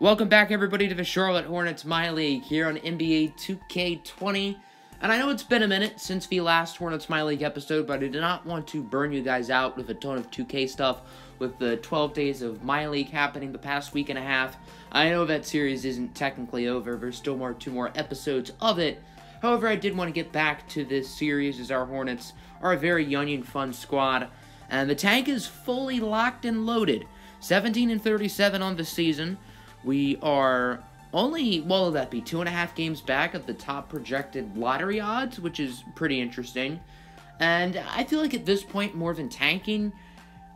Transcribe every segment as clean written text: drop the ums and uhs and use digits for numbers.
Welcome back, everybody, to the Charlotte Hornets MyLeague here on NBA 2K20. And I know it's been a minute since the last Hornets MyLeague episode, but I did not want to burn you guys out with a ton of 2K stuff with the 12 days of MyLeague happening the past week and a half. I know that series isn't technically over. There's still two more episodes of it. However, I did want to get back to this series as our Hornets are a very young and fun squad. And the tank is fully locked and loaded. 17-37 on the season. We are only, what will that be, 2.5 games back of the top projected lottery odds, which is pretty interesting. And I feel like at this point, more than tanking,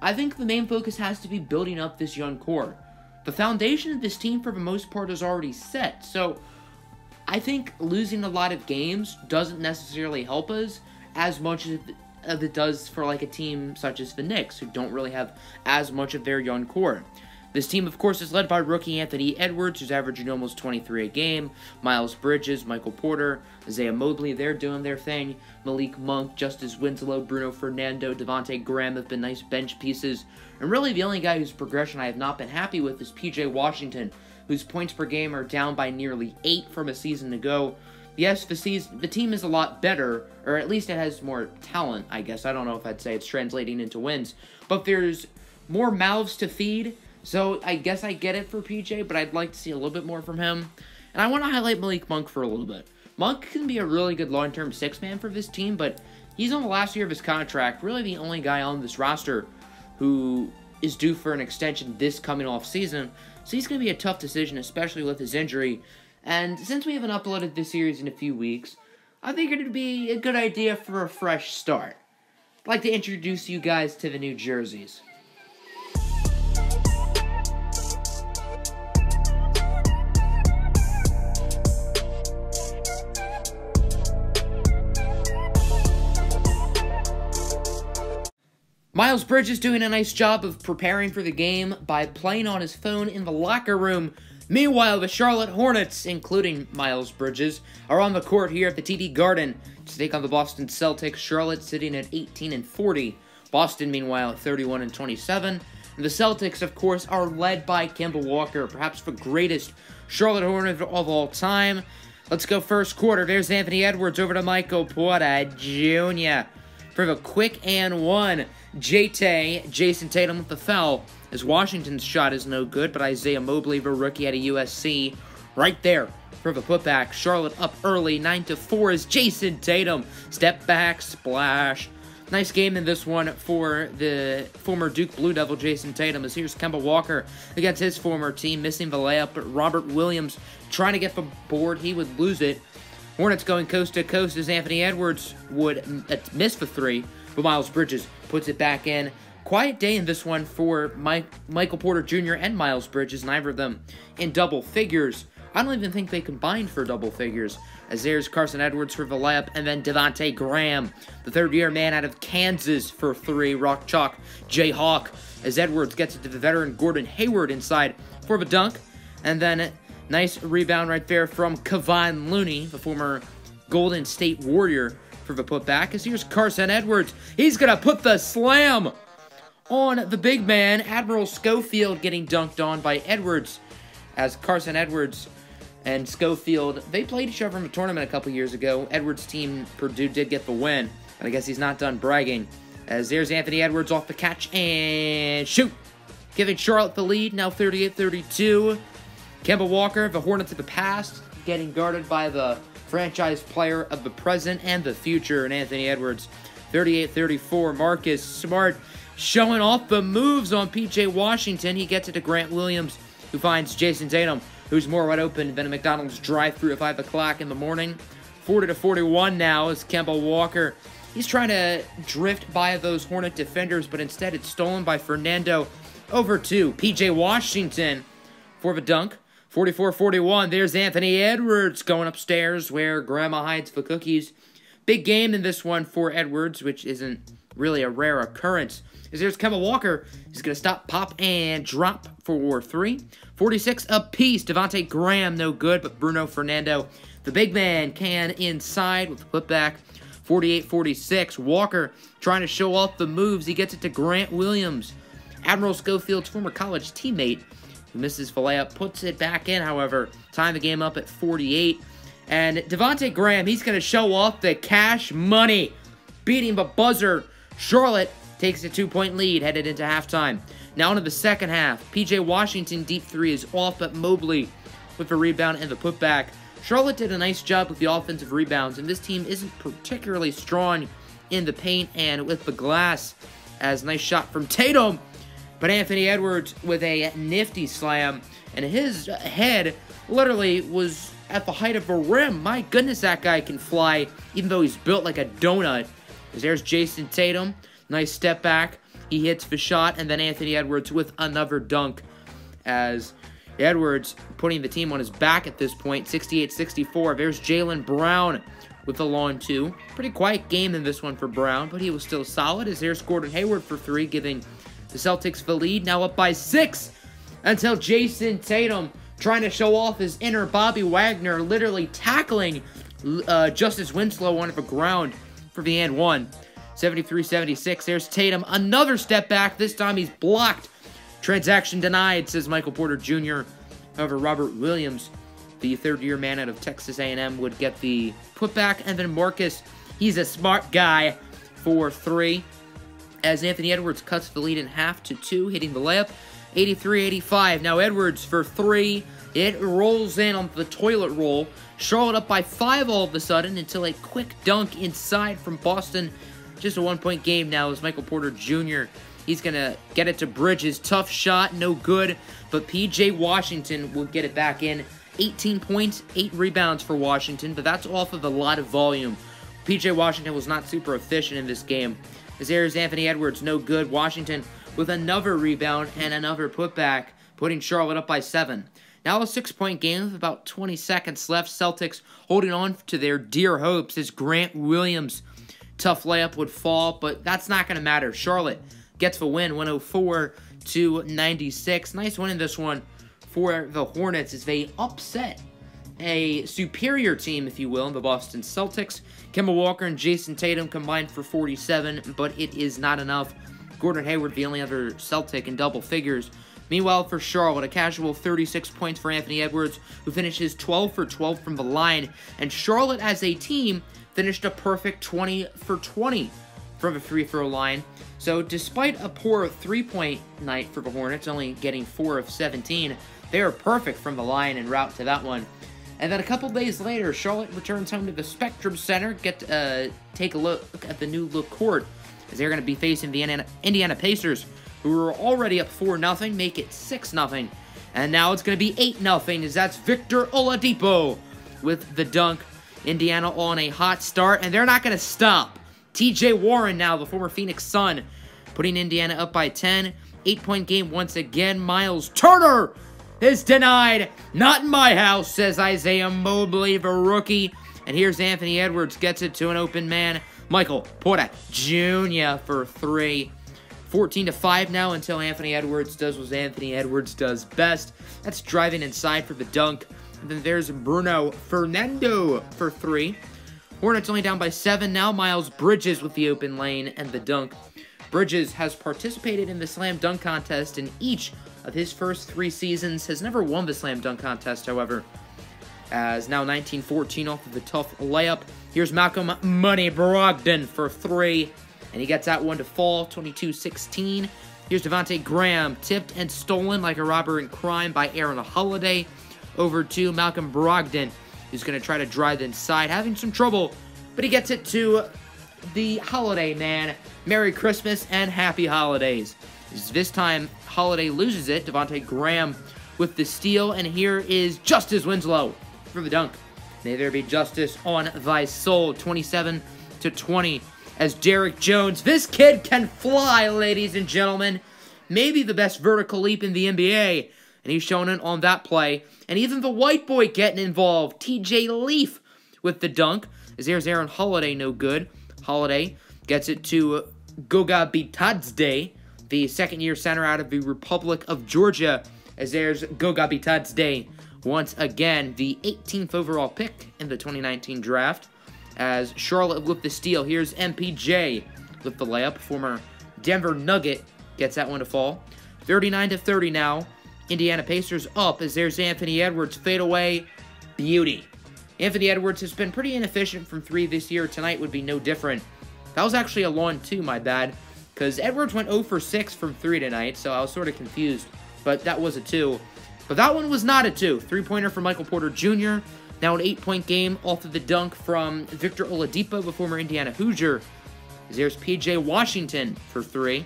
I think the main focus has to be building up this young core. The foundation of this team, for the most part, is already set. So I think losing a lot of games doesn't necessarily help us as much as it does for like a team such as the Knicks, who don't really have as much of their young core. This team, of course, is led by rookie Anthony Edwards, who's averaging almost 23 a game. Miles Bridges, Michael Porter, Isaiah Mobley, they're doing their thing. Malik Monk, Justice Winslow, Bruno Fernando, Devontae Graham have been nice bench pieces. And really, the only guy whose progression I have not been happy with is PJ Washington, whose points per game are down by nearly 8 from a season ago. Yes, the team is a lot better, or at least it has more talent, I guess. I don't know if I'd say it's translating into wins. But there's more mouths to feed. So, I guess I get it for PJ, but I'd like to see a little bit more from him. And I want to highlight Malik Monk for a little bit. Monk can be a really good long-term six-man for this team, but he's on the last year of his contract, really the only guy on this roster who is due for an extension this coming off season. So he's going to be a tough decision, especially with his injury. And since we haven't uploaded this series in a few weeks, I figured it'd be a good idea for a fresh start. I'd like to introduce you guys to the new jerseys. Miles Bridges doing a nice job of preparing for the game by playing on his phone in the locker room. Meanwhile, the Charlotte Hornets, including Miles Bridges, are on the court here at the TD Garden to take on the Boston Celtics. Charlotte sitting at 18-40. Boston, meanwhile, at 31-27. And the Celtics, of course, are led by Kemba Walker, perhaps the greatest Charlotte Hornet of all time. Let's go first quarter. There's Anthony Edwards over to Michael Porter Jr. for the quick and one. Jason Tatum with the foul, as Washington's shot is no good, but Isaiah Mobley, the rookie out of USC, right there for the putback. Charlotte up early, 9-4 as Jason Tatum. Step back, splash. Nice game in this one for the former Duke Blue Devil, Jason Tatum, as here's Kemba Walker against his former team, missing the layup, but Robert Williams trying to get the board. He would lose it. Hornets going coast to coast as Anthony Edwards would miss the three, but Miles Bridges puts it back in. Quiet day in this one for Michael Porter Jr. and Miles Bridges, neither of them in double figures. I don't even think they combined for double figures, as there's Carson Edwards for the layup, and then Devontae Graham, the third-year man out of Kansas for three. Rock Chalk Jayhawk, as Edwards gets it to the veteran Gordon Hayward inside for the dunk, and then nice rebound right there from Kevon Looney, the former Golden State Warrior, for the putback, as here's Carson Edwards. He's going to put the slam on the big man. Admiral Schofield getting dunked on by Edwards, as Carson Edwards and Schofield, they played each other in a tournament a couple years ago. Edwards' team, Purdue, did get the win, but I guess he's not done bragging, as there's Anthony Edwards off the catch and shoot, giving Charlotte the lead, now 38-32. Kemba Walker, the Hornets of the past, getting guarded by the franchise player of the present and the future, and Anthony Edwards. 38-34. Marcus Smart showing off the moves on PJ Washington. He gets it to Grant Williams, who finds Jason Tatum, who's more wide open than a McDonald's drive-thru at 5 o'clock in the morning. 40-41 now is Kemba Walker. He's trying to drift by those Hornet defenders, but instead it's stolen by Fernando over to PJ Washington for the dunk. 44-41, there's Anthony Edwards going upstairs where Grandma hides the cookies. Big game in this one for Edwards, which isn't really a rare occurrence. As there's Kemba Walker, he's going to stop, pop, and drop for three. 46 apiece. Devontae Graham, no good, but Bruno Fernando, the big man, can inside with the putback. 48-46. Walker trying to show off the moves. He gets it to Grant Williams. Admiral Schofield's former college teammate who misses the layup, puts it back in, however. Tying the game up at 48. And Devontae Graham, he's going to show off the cash money. Beating the buzzer. Charlotte takes a 2-point lead headed into halftime. Now into the second half. P.J. Washington deep three is off, but Mobley with the rebound and the putback. Charlotte did a nice job with the offensive rebounds, and this team isn't particularly strong in the paint and with the glass. As nice shot from Tatum, but Anthony Edwards with a nifty slam, and his head literally was at the height of the rim. My goodness, that guy can fly, even though he's built like a donut. As there's Jason Tatum, nice step back. He hits the shot, and then Anthony Edwards with another dunk. As Edwards putting the team on his back at this point, 68-64. There's Jaylen Brown with the long two. Pretty quiet game in this one for Brown, but he was still solid. As there's Gordon Hayward for three, giving the Celtics the lead. Now up by 6 until Jason Tatum trying to show off his inner Bobby Wagner, literally tackling Justice Winslow on the ground for the and one. 73-76. There's Tatum. Another step back. This time he's blocked. Transaction denied, says Michael Porter Jr. However, Robert Williams, the third-year man out of Texas A&M, would get the putback. And then Marcus, he's a smart guy for 3. As Anthony Edwards cuts the lead in half to 2, hitting the layup. 83-85. Now Edwards for 3. It rolls in on the toilet roll. Charlotte up by 5 all of a sudden until a quick dunk inside from Boston. Just a 1-point game now as Michael Porter Jr. He's going to get it to Bridges. Tough shot, no good. But P.J. Washington will get it back in. 18 points, 8 rebounds for Washington, but that's off of a lot of volume. P.J. Washington was not super efficient in this game. As there's Anthony Edwards, no good. Washington with another rebound and another putback, putting Charlotte up by 7. Now a 6-point game with about 20 seconds left. Celtics holding on to their dear hopes as Grant Williams' tough layup would fall, but that's not going to matter. Charlotte gets the win, 104-96. Nice win in this one for the Hornets as they upset a superior team, if you will, in the Boston Celtics. Kemba Walker and Jason Tatum combined for 47, but it is not enough. Gordon Hayward, the only other Celtic in double figures. Meanwhile, for Charlotte, a casual 36 points for Anthony Edwards, who finishes 12 for 12 from the line. And Charlotte, as a team, finished a perfect 20 for 20 from the free-throw line. So, despite a poor 3-point night for the Hornets, only getting 4 of 17, they are perfect from the line en route to that one. And then a couple days later, Charlotte returns home to the Spectrum Center, take a look at the new look court, as they're going to be facing the Indiana Pacers, who were already up 4-0, make it 6-0. And now it's going to be 8-0, as that's Victor Oladipo with the dunk. Indiana on a hot start, and they're not going to stop. T.J. Warren now, the former Phoenix Sun, putting Indiana up by 10. 8-point game once again. Miles Turner is denied. Not in my house, says Isaiah Mobley, the rookie. And here's Anthony Edwards, gets it to an open man. Michael Porter Jr. for 3. 14-5 now until Anthony Edwards does what Anthony Edwards does best. That's driving inside for the dunk. And then there's Bruno Fernando for 3. Hornets only down by 7 now. Miles Bridges with the open lane and the dunk. Bridges has participated in the slam dunk contest in each of his first 3 seasons. Has never won the slam dunk contest, however. As now 19-14 off of the tough layup. Here's Malcolm Money Brogdon for 3. And he gets that one to fall, 22-16. Here's Devontae Graham, tipped and stolen like a robber in crime by Aaron Holiday. Over to Malcolm Brogdon, who's going to try to drive inside, having some trouble. But he gets it to the Holiday man. Merry Christmas and Happy Holidays. This time, Holiday loses it. Devontae Graham with the steal. And here is Justice Winslow for the dunk. May there be justice on thy soul. 27-20. As Derrick Jones, this kid can fly, ladies and gentlemen. Maybe the best vertical leap in the NBA. And he's shown it on that play. And even the white boy getting involved. TJ Leaf with the dunk. As there's Aaron Holiday, no good. Holiday gets it to Goga Bitadze, the second-year center out of the Republic of Georgia. As there's Goga Bitadze once again, the 18th overall pick in the 2019 draft. As Charlotte with the steal. Here's MPJ with the layup. Former Denver Nugget gets that one to fall. 39-30 now. Indiana Pacers up as there's Anthony Edwards. Fade away. Beauty. Anthony Edwards has been pretty inefficient from 3 this year. Tonight would be no different. That was actually a long 2, my bad. Because Edwards went 0 for 6 from 3 tonight, so I was sort of confused. But that was a 2. But that one was not a 2. 3-pointer from Michael Porter Jr. Now an 8-point game off of the dunk from Victor Oladipo, the former Indiana Hoosier. There's P.J. Washington for 3.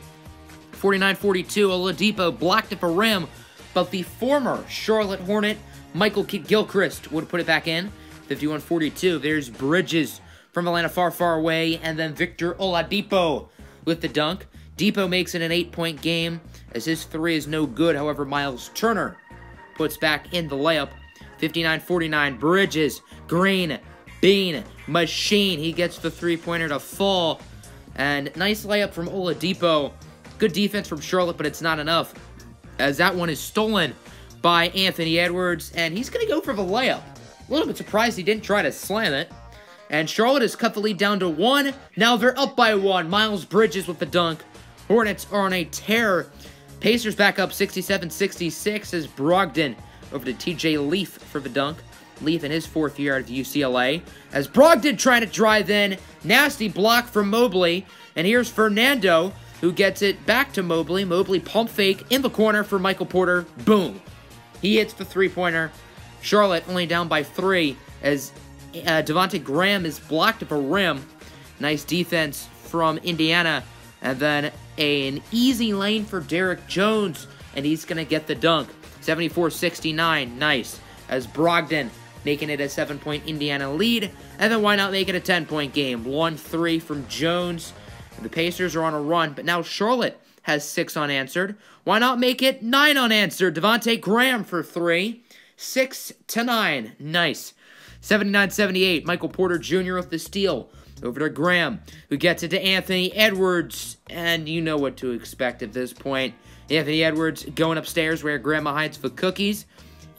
49-42, Oladipo blocked at the rim, but the former Charlotte Hornet, Michael Kidd-Gilchrist, would put it back in. 51-42, there's Bridges from Atlanta, far away, and then Victor Oladipo with the dunk. Depot makes it an 8-point game, as his 3 is no good. However, Miles Turner puts back in the layup. 59-49, Bridges, Green, Bean, Machine. He gets the 3-pointer to fall. And nice layup from Oladipo. Good defense from Charlotte, but it's not enough, as that one is stolen by Anthony Edwards, and he's going to go for the layup. A little bit surprised he didn't try to slam it. And Charlotte has cut the lead down to 1. Now they're up by 1. Miles Bridges with the dunk. Hornets are on a tear. Pacers back up 67-66 as Brogdon over to TJ Leaf for the dunk. Leaf in his 4th year out of UCLA. As Brogdon trying to drive in. Nasty block from Mobley. And here's Fernando, who gets it back to Mobley. Mobley pump fake in the corner for Michael Porter. Boom. He hits the 3-pointer. Charlotte only down by 3 as Devontae Graham is blocked at the rim. Nice defense from Indiana. And then an easy lane for Derek Jones. And he's going to get the dunk. 74-69. Nice. As Brogdon making it a 7-point Indiana lead. And then why not make it a 10-point game? 1-3 from Jones. The Pacers are on a run. But now Charlotte has 6 unanswered. Why not make it 9 unanswered? Devontae Graham for 3. 6-9. Nice. 79-78. Michael Porter Jr. with the steal. Over to Graham, who gets it to Anthony Edwards. And you know what to expect at this point. Anthony Edwards going upstairs where Grandma hides the cookies.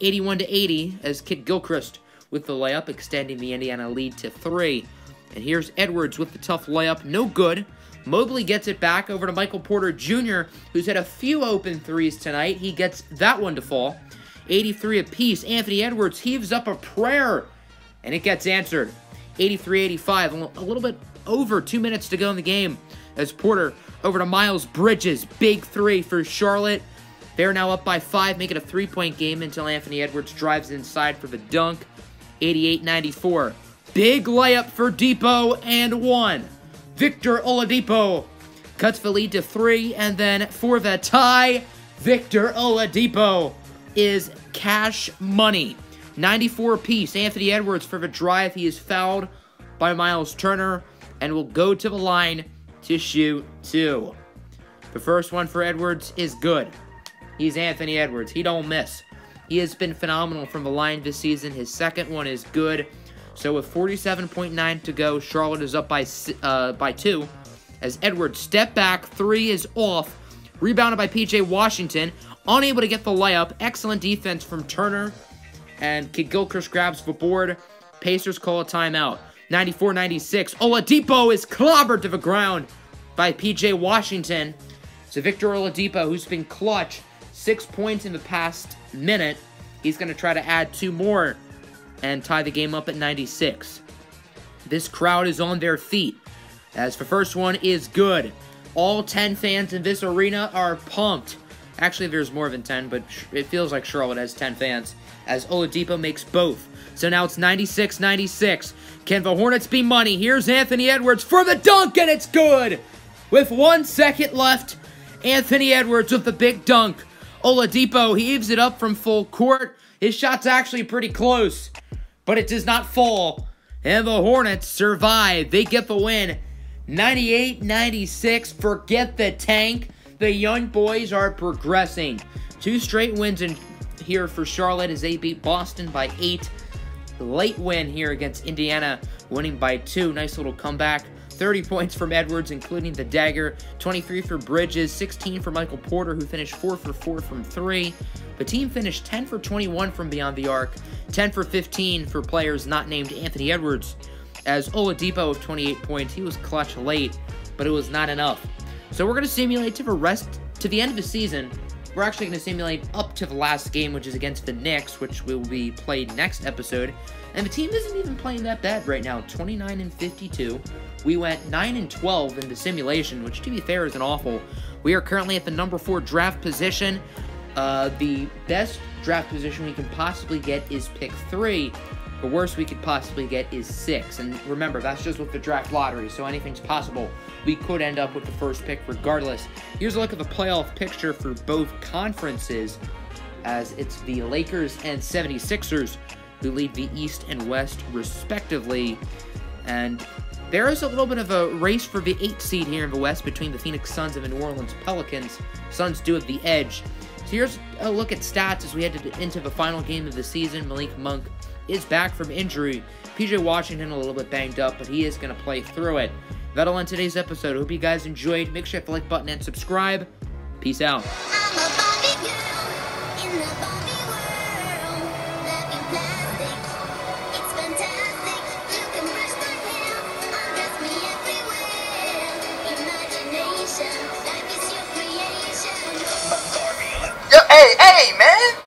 81-80 as Kidd-Gilchrist with the layup, extending the Indiana lead to 3. And here's Edwards with the tough layup. No good. Mobley gets it back over to Michael Porter Jr., who's had a few open 3s tonight. He gets that one to fall. 83 apiece. Anthony Edwards heaves up a prayer, and it gets answered. 83-85, a little bit over 2 minutes to go in the game as Porter over to Miles Bridges. Big 3 for Charlotte. They're now up by 5, make it a 3-point game until Anthony Edwards drives inside for the dunk. 88-94. Big layup for Depot and 1. Victor Oladipo cuts the lead to 3, and then for the tie, Victor Oladipo is cash money. 94 apiece. Anthony Edwards for the drive. He is fouled by Miles Turner and will go to the line to shoot 2. The first one for Edwards is good. He's Anthony Edwards. He don't miss. He has been phenomenal from the line this season. His second one is good. So with 47.9 to go, Charlotte is up by 2. As Edwards step back, 3 is off. Rebounded by P.J. Washington. Unable to get the layup. Excellent defense from Turner. And Kidd-Gilchrist grabs the board. Pacers call a timeout. 94-96. Oladipo is clobbered to the ground by P.J. Washington. So Victor Oladipo, who's been clutch, 6 points in the past minute. He's going to try to add 2 more and tie the game up at 96. This crowd is on their feet, as the first one is good. All 10 fans in this arena are pumped. Actually, there's more than 10, but it feels like Charlotte has 10 fans, as Oladipo makes both. So now it's 96-96. Can the Hornets be money? Here's Anthony Edwards for the dunk, and it's good! With 1 second left, Anthony Edwards with the big dunk. Oladipo heaves it up from full court. His shot's actually pretty close, but it does not fall. And the Hornets survive. They get the win. 98-96. Forget the tank. The young boys are progressing. 2 straight wins in here for Charlotte as they beat Boston by 8. Late win here against Indiana, winning by 2. Nice little comeback. 30 points from Edwards, including the dagger. 23 for Bridges. 16 for Michael Porter, who finished 4 for 4 from 3. The team finished 10 for 21 from beyond the arc. 10 for 15 for players not named Anthony Edwards. As Oladipo of 28 points, he was clutch late, but it was not enough. So we're going to simulate to the end of the season we're actually going to simulate up to the last game, which is against the Knicks, which will be played next episode. And the team isn't even playing that bad right now, 29-52. We went 9-12 in the simulation, which to be fair isn't awful. We are currently at the number 4 draft position. The best draft position we can possibly get is pick 3. The worst we could possibly get is 6. And remember, that's just with the draft lottery, so anything's possible. We could end up with the first pick regardless. Here's a look at the playoff picture for both conferences, as it's the Lakers and 76ers who lead the East and West respectively. And there is a little bit of a race for the 8th seed here in the West between the Phoenix Suns and the New Orleans Pelicans. Suns do have the edge. So here's a look at stats as we head into the final game of the season. Malik Monk is back from injury. PJ Washington a little bit banged up, but he is going to play through it. That'll end today's episode. Hope you guys enjoyed. Make sure you hit the like button and subscribe. Peace out. Yo, hey, man!